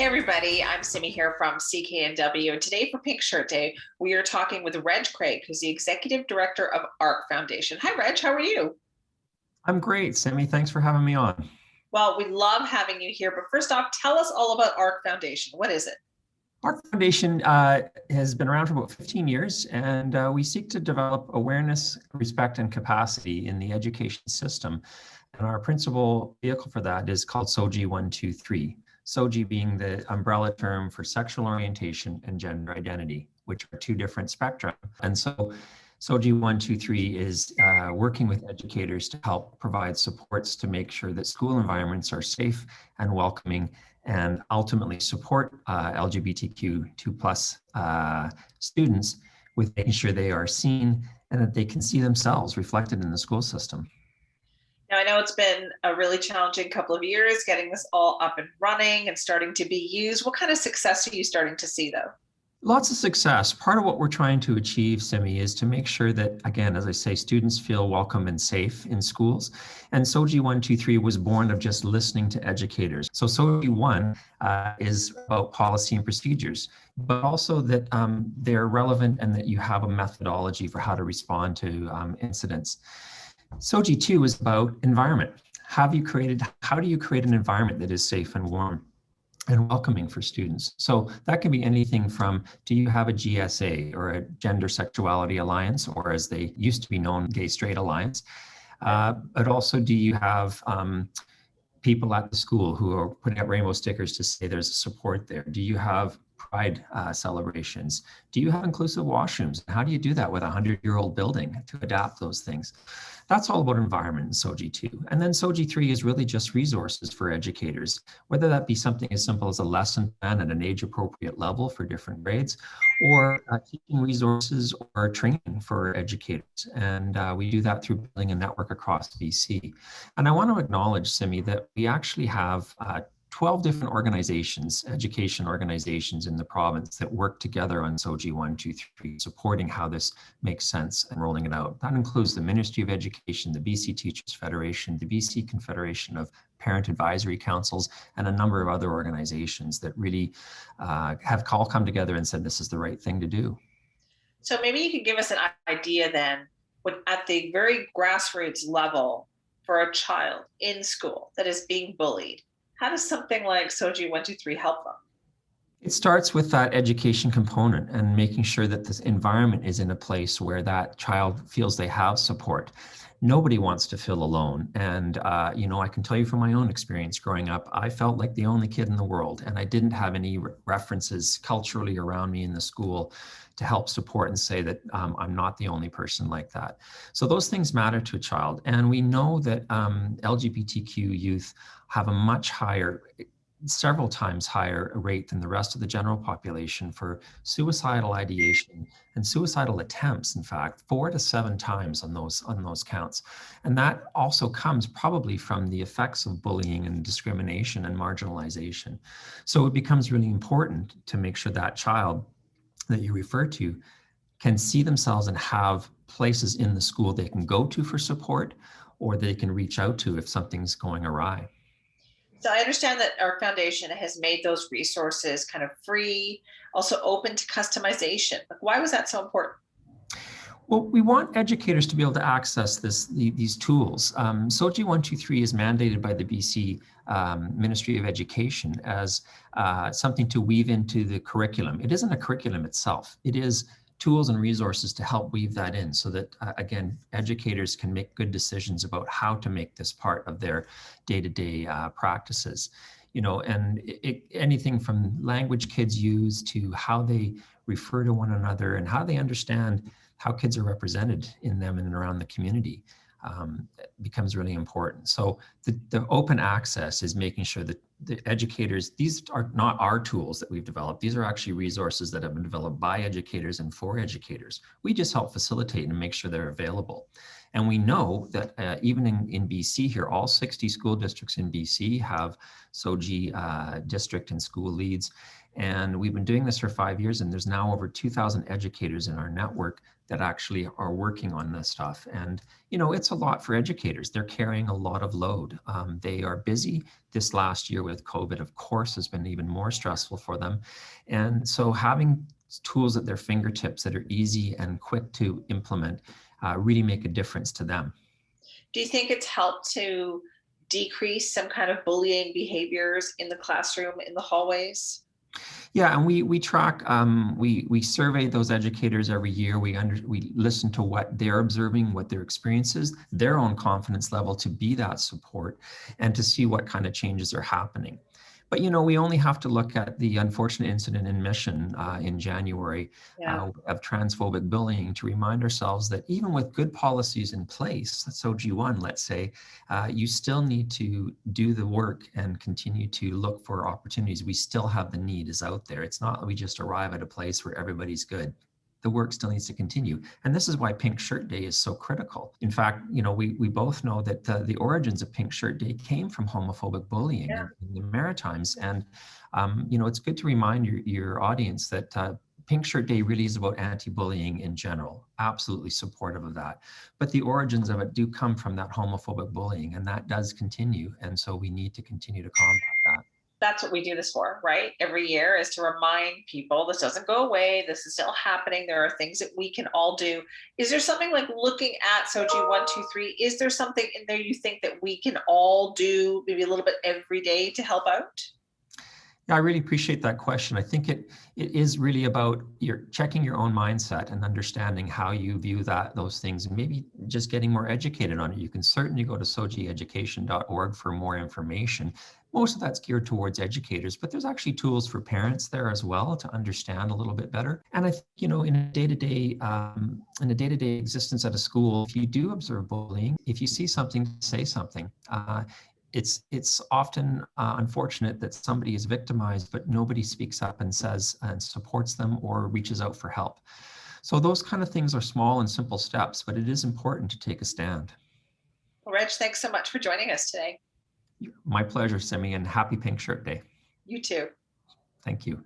Hey everybody, I'm Simi here from CKNW. Today for Pink Shirt Day, we are talking with Reg Krake, who's the Executive Director of Ark Foundation. Hi Reg, how are you? I'm great, Simi. Thanks for having me on. Well, we love having you here, but first off, tell us all about Ark Foundation. What is it? Ark Foundation has been around for about 15 years, and we seek to develop awareness, respect, and capacity in the education system. And our principal vehicle for that is called SOGI-123. SOGI being the umbrella term for sexual orientation and gender identity, which are two different spectra. And so SOGI-123 is working with educators to help provide supports to make sure that school environments are safe and welcoming and ultimately support LGBTQ2 plus students with making sure they are seen and that they can see themselves reflected in the school system. Now, I know it's been a really challenging couple of years getting this all up and running and starting to be used. What kind of success are you starting to see though? Lots of success. Part of what we're trying to achieve, Simi, is to make sure that, again, as I say, students feel welcome and safe in schools. And SOGI-123 was born of just listening to educators. So SOGI-1 is about policy and procedures, but also that they're relevant and that you have a methodology for how to respond to incidents. SOGI-2 is about environment. How do you create an environment that is safe and warm and welcoming for students? So that can be anything from, do you have a GSA or a gender sexuality alliance, or as they used to be known, gay straight alliance? But also, do you have people at the school who are putting up rainbow stickers to say there's support there? Do you have pride celebrations? Do you have inclusive washrooms? How do you do that with a 100-year-old building to adapt those things? That's all about environment in SOGI-2. And then SOGI-3 is really just resources for educators, whether that be something as simple as a lesson plan at an age-appropriate level for different grades, or teaching resources or training for educators. And we do that through building a network across BC. And I want to acknowledge, Simi, that we actually have 12 different organizations, education organizations in the province that work together on SOGI-123, supporting how this makes sense and rolling it out. That includes the Ministry of Education, the BC Teachers Federation, the BC Confederation of Parent Advisory Councils, and a number of other organizations that really have all come together and said this is the right thing to do. So maybe you could give us an idea then, at the very grassroots level for a child in school that is being bullied, how does something like SOGI-123 help them? It starts with that education component and making sure that this environment is in a place where that child feels they have support. Nobody wants to feel alone. And, I can tell you from my own experience growing up, I felt like the only kid in the world, and I didn't have any references culturally around me in the school to help support and say that I'm not the only person like that. So those things matter to a child. And we know that LGBTQ youth have a much higher, several times higher rate than the rest of the general population for suicidal ideation and suicidal attempts, in fact, 4 to 7 times on those counts. And that also comes probably from the effects of bullying and discrimination and marginalization. So it becomes really important to make sure that child that you refer to can see themselves and have places in the school they can go to for support, or they can reach out to if something's going awry. So I understand that our foundation has made those resources kind of free, also open to customization. Like, why was that so important? Well, we want educators to be able to access these tools. SOGI-123 is mandated by the BC Ministry of Education as something to weave into the curriculum. It isn't a curriculum itself. It is tools and resources to help weave that in so that, again, educators can make good decisions about how to make this part of their day-to-day practices. And anything from language kids use to how they refer to one another and how they understand how kids are represented in them and around the community becomes really important. So the open access is making sure that the educators, these are not our tools that we've developed. These are actually resources that have been developed by educators and for educators. We just help facilitate and make sure they're available. And we know that even in BC here, all 60 school districts in BC have SOGI district and school leads. And we've been doing this for 5 years, and there's now over 2,000 educators in our network that actually are working on this stuff. And, it's a lot for educators. They're carrying a lot of load. They are busy. this last year with COVID, of course, has been even more stressful for them. And so having tools at their fingertips that are easy and quick to implement really make a difference to them. Do you think it's helped to decrease some kind of bullying behaviors in the classroom, in the hallways? Yeah, and we track, we survey those educators every year. We listen to what they're observing, what their experience is, their own confidence level to be that support, and to see what kind of changes are happening. But we only have to look at the unfortunate incident in Mission in January Yeah. of transphobic bullying to remind ourselves that even with good policies in place, SOGI-1, let's say, you still need to do the work and continue to look for opportunities. We still have the need is out there. It's not that we just arrive at a place where everybody's good. The work still needs to continue. And this is why Pink Shirt Day is so critical. In fact, we both know that the origins of Pink Shirt Day came from homophobic bullying Yeah. in the Maritimes. And, it's good to remind your audience that Pink Shirt Day really is about anti-bullying in general. Absolutely supportive of that. But the origins of it do come from that homophobic bullying, and that does continue. And so we need to continue to combat that. That's what we do this for, right? Every year is to remind people this doesn't go away. This is still happening. There are things that we can all do. Is there something like looking at SOGI-123? Is there something in there you think that we can all do maybe a little bit every day to help out? Yeah, I really appreciate that question. I think it is really about checking your own mindset and understanding how you view those things, and maybe just getting more educated on it. You can certainly go to SOGIeducation.org for more information. Most of that's geared towards educators, but there's actually tools for parents there as well to understand a little bit better. And I think, in a day-to-day existence at a school, if you do observe bullying, if you see something, say something. It's often unfortunate that somebody is victimized, but nobody speaks up and says and supports them or reaches out for help. So those kind of things are small and simple steps, but it is important to take a stand. Well, Reg, thanks so much for joining us today. My pleasure, Simi, and happy Pink Shirt Day. You too. Thank you.